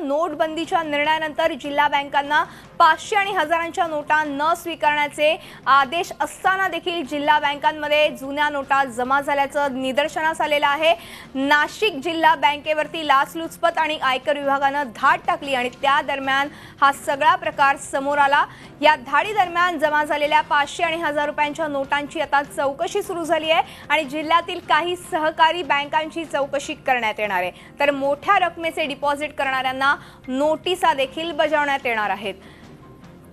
नोटबंदीच्या निर्णयानंतर जिल्हा बँकांना 500 आणि हजारांच्या नोटा न स्वीकारण्याचे आदेश असताना देखील जिल्हा बँकांमध्ये जुन्या नोटा जमा झाल्याचं निदर्शनास आलेलं आहे। नाशिक जिल्हा बँकेवरती लाचलुचपत आणि आयकर विभागाने धाड टाकली आणि त्या दरम्यान हा सगळा प्रकार समोर आला। या धाडी दरम्यान जमा झालेल्या 500 आणि 1000 रुपयांच्या नोटांची आता चौकशी सुरू झाली आहे आणि जिल्ह्यातील काही सहकारी बँकांची चौकशी करण्यात येणार आहे, तर मोठ्या रकमेचे डिपॉझिट करणाऱ्यांना नोटिसा देखील बजावण्यात येणार आहेत।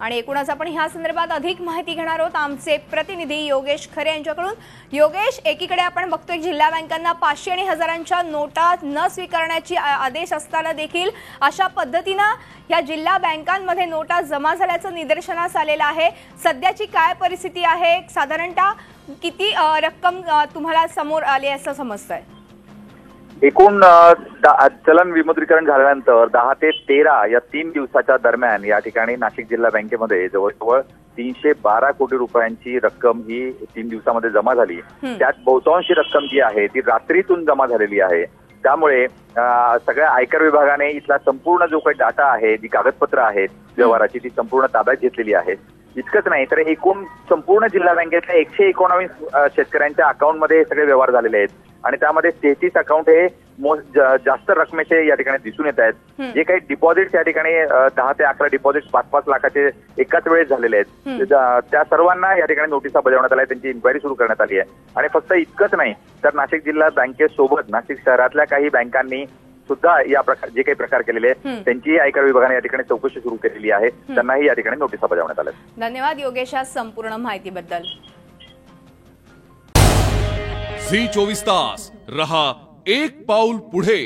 आणि एकूणच आपण ह्या संदर्भात अधिक माहिती घेणार आहोत आमचे प्रतिनिधी योगेश खरे यांच्याकडून। योगेश, एकीकडे आपण बघतोय जिल्हा बँकांना 500 आणि हजारांच्या नोटा न स्वीकारण्याची आदेश असताना देखील अशा पद्धतीने या जिल्हा बँकांमध्ये नोटा जमा झाल्याचं निदर्शनास आलेलं आहे। सध्याची काय परिस्थिती आहे, साधारणतः किती रक्कम तुम्हाला समोर आली असं समजतंय? एकूण चलन विमुद्रीकरण झाल्यानंतर 10 ते 13 या 3 दिवसाच्या दरम्यान या ठिकाणी नाशिक जिल्हा बँकेमध्ये जवळजवळ 312 कोटी रुपयांची रक्कम ही 3 दिवसामध्ये जमा झाली। त्यात बहुतांशी रक्कम जी आहे ती रात्रीतून जमा झालेली आहे। त्यामुळे सगळ्या आयकर विभागाने इथला संपूर्ण जो काही डाटा आहे, जी कागदपत्र आहेत व्यवहाराची, ती संपूर्ण ताब्यात घेतलेली आहेत। इतकंच नाही तर एकूण संपूर्ण जिल्हा बँकेतल्या 119 शेतकऱ्यांच्या अकाउंटमध्ये हे सगळे व्यवहार झालेले आहेत आणि त्यामध्ये 33 अकाउंट हे जास्त रकमेचे या ठिकाणी दिसून येत आहेत। जे काही डिपॉझिट या ठिकाणी 10 ते 11 डिपॉझिट 5-5 लाखाचे एकाच वेळेस झालेले आहेत, त्या सर्वांना या ठिकाणी नोटिसा बजावण्यात आल्या, त्यांची इन्क्वायरी सुरू करण्यात आली आहे। आणि फक्त इतकंच नाही तर नाशिक जिल्हा बँकेसोबत नाशिक शहरातल्या काही बँकांनी सुद्धा या प्रकार जे काही प्रकार केलेले आहेत त्यांची आयकर विभागाने या ठिकाणी चौकशी सुरू केलेली आहे, त्यांनाही या ठिकाणी नोटिसा बजावण्यात आल्या। धन्यवाद योगेश या संपूर्ण माहितीबद्दल। झी 24 तास रहा एक पाऊल पुढे।